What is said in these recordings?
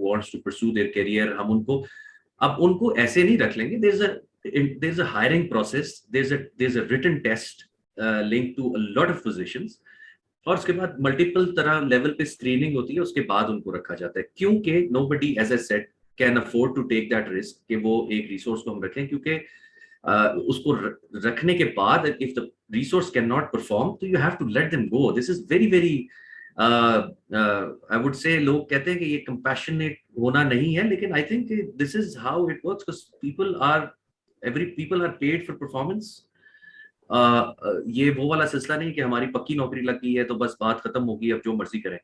wants to pursue their career, हम उनको ऐसे नहीं रख लेंगे. There's a hiring process, there's a written test linked to a lot of positions, और उसके बाद मल्टीपल तरह लेवल पे स्क्रीनिंग होती है, उसके बाद उनको रखा जाता है. क्योंकि nobody, as I said, can afford to take that risk कि वो एक रिसोर्स को हम रखें, क्योंकि उसको रखने के बाद if the resource cannot perform, तो you have to let them go. This is very very I would say, लोग कहते हैं कि ये compassionate होना नहीं है, लेकिन I think this is how it works, because people are paid for performance. ये वो वाला सिलसिला नहीं कि हमारी पक्की नौकरी लग गई है तो बस बात खत्म होगी, अब जो मर्जी करें.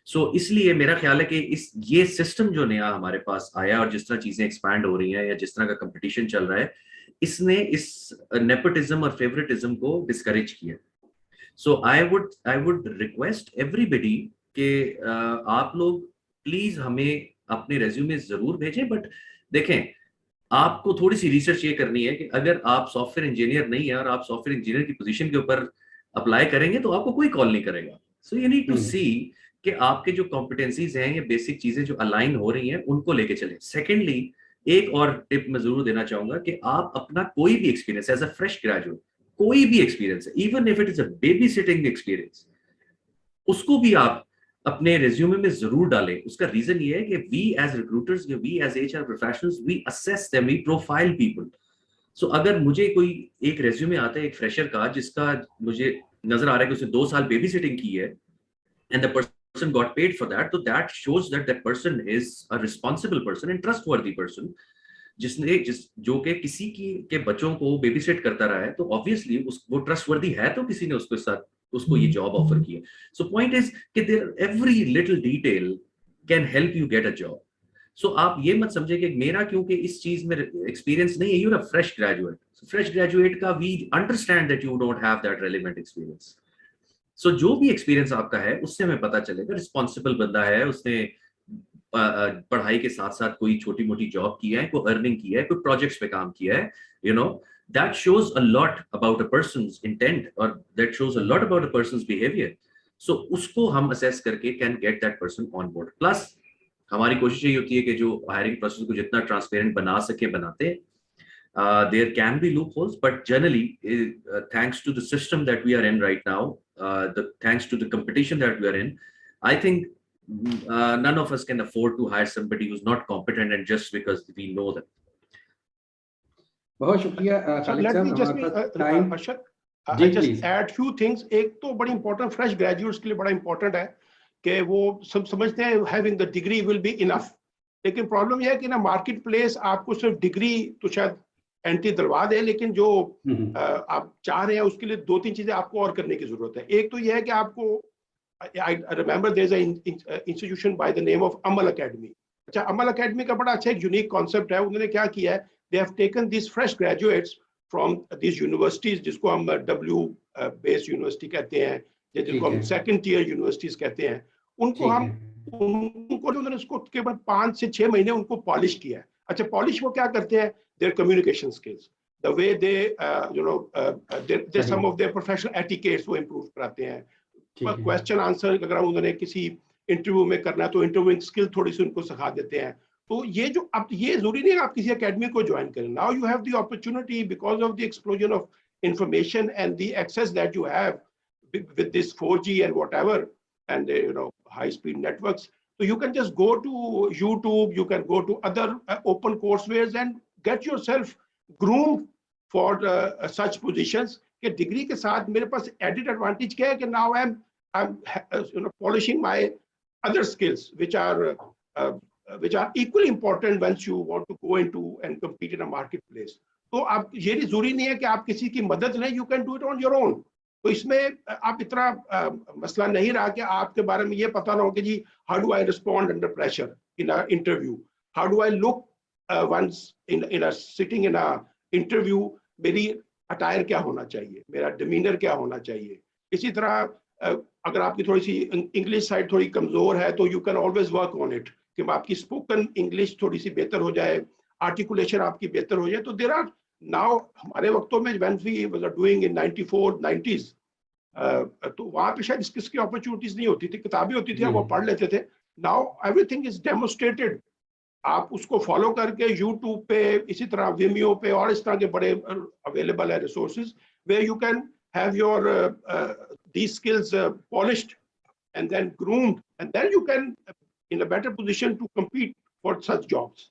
सो इसलिए मेरा ख्याल है कि ये सिस्टम जो नया हमारे पास आया और जिस तरह चीजें एक्सपैंड हो रही हैं या जिस तरह का कंपटीशन चल रहा है, इसने इस नेपोटिज्म और फेवरेटिज्म को डिस्करेज किया. सो आई वुड रिक्वेस्ट एवरीबडी कि आप लोग प्लीज हमें अपने रेज्यूमे जरूर भेजें, बट देखें, आपको थोड़ी सी रिसर्च ये करनी है कि अगर आप सॉफ्टवेयर इंजीनियर नहीं है और आप सॉफ्टवेयर इंजीनियर की पोजीशन के ऊपर अप्लाई करेंगे तो आपको कोई कॉल नहीं करेगा. सो यू नीड टू सी कि आपके जो कॉम्पिटेंसीज हैं, ये बेसिक चीजें जो अलाइन हो रही हैं, उनको लेके चलें. सेकेंडली, एक और टिप मैं जरूर देना चाहूंगा कि आप अपना कोई भी experience as a fresh graduate, कोई भी एक्सपीरियंस है, even if it is a baby sitting experience, उसको भी आप अपने रिज्यूमे में जरूर डालें. उसका रीजन ये है कि we as recruiters, we as HR professionals, we assess them, we profile people. So अगर मुझे कोई एक रिज्यूमे आता है एक फ्रेशर का, जिसका मुझे नजर आ रहा है कि उसने 2 साल बेबी सिटिंग की है, and the person got paid for that, so that shows that that person is a responsible person and trustworthy person, जो कि किसी के बच्चों को बेबी सिट करता रहा है, तो ऑब्वियसली वो ट्रस्टवर्दी है, तो किसी ने उसको ये जॉब ऑफर किया. सो पॉइंट इज कि every little detail can help you get a job. So आप ये मत समझे कि मेरा क्योंकि इस चीज में एक्सपीरियंस नहीं है, you are a fresh graduate. Fresh graduate का we understand that you don't have that relevant experience. So जो भी एक्सपीरियंस आपका है उससे हमें पता चलेगा रिस्पॉन्सिबल बंदा है, उसने पढ़ाई के साथ साथ कोई छोटी मोटी जॉब की है, कोई अर्निंग की है, कोई प्रोजेक्ट्स पे काम किया है. You know, that shows a lot about a person's intent, और that shows a lot about a person's behaviour. So उसको हम असेस करके can get that person on board. Plus हमारी कोशिश यही होती है कि जो हायरिंग प्रोसेस को जितना ट्रांसपेरेंट बना सके बनाते हैं. There can be loopholes, but generally, thanks to the system that we are in right now, thanks to the competition that we are in, I think none of us can afford to hire somebody who's not competent, and just because we know them. बहुत शुक्रिया खालिद साहब. I just add few things. एक तो बड़ी important fresh graduates के लिए बड़ा important है कि वो सब समझते हैं having the degree will be enough. लेकिन प्रॉब्लम यह है कि ना मार्केट प्लेस आपको सिर्फ डिग्री तो शायद एंटी दिलवा दे, लेकिन जो आप चाह रहे हैं उसके लिए 2-3 चीजें आपको और करने की जरूरत है. एक तो यह है कि आपको, I remember there's an institution by the name of Amal Academy. अच्छा, अमल अकेडमी का बड़ा अच्छा एक यूनिक कॉन्सेप्ट है. उन्होंने क्या किया है, they have taken these fresh graduates from these universities, जिसको हम W based यूनिवर्सिटी कहते हैं, जिसको हम सेकंड टियर यूनिवर्सिटीज कहते हैं, उनको उन्होंने उसको केवल 5 से 6 महीने उनको पॉलिश किया है. अच्छा, पॉलिश वो क्या करते हैं, their communication skills, the way they they some of their professional etiquettes वो improve कराते हैं. क्वेश्चन आंसर अगर उन्होंने किसी इंटरव्यू में करना है तो इंटरव्यूइंग स्किल थोड़ी सी उनको सिखा देते हैं. तो ये जो अब ये जरूरी नहीं है आप किसी एकेडमी को ज्वाइन करें. Now you have the opportunity because of the explosion of information and the access that you have with this 4G and whatever, and high speed networks. So you can just go to YouTube, you can go to other open courseware and get yourself groomed for such positions. कि degree के साथ मेरे पास added advantage क्या है कि now I'm polishing my other skills which are equally important once you want to go into and compete in a marketplace. तो आप ये भी जरूरी नहीं है कि आप किसी की मदद लें, you can do it on your own. तो इसमें आप इतना मसला नहीं रहा कि आपके बारे में ये पता ना हो कि जी how do I respond under pressure in an interview, how do I look once in a sitting in a interview, मेरी अटायर क्या होना चाहिए, मेरा डिमीनर क्या होना चाहिए. इसी तरह अगर आपकी थोड़ी सी इंग्लिश साइड थोड़ी कमजोर है तो you can always work on it कि आपकी स्पोकन इंग्लिश थोड़ी सी बेहतर हो जाए, आर्टिकुलेशन आपकी बेहतर हो जाए. तो देयर आर नाउ हमारे वक्तों में when we were doing in 94 90s तो वहाँ पे शायद इसकी अपॉर्चुनिटीज नहीं होती थी, किताबें होती थी, वो पढ़ लेते थे, now everything is demonstrated. आप उसको फॉलो करके YouTube पे, इसी तरह Vimeo पे और इस तरह के बड़े available है resources where you can have your these skills polished and then groomed, and then you can in a better position to compete for such jobs.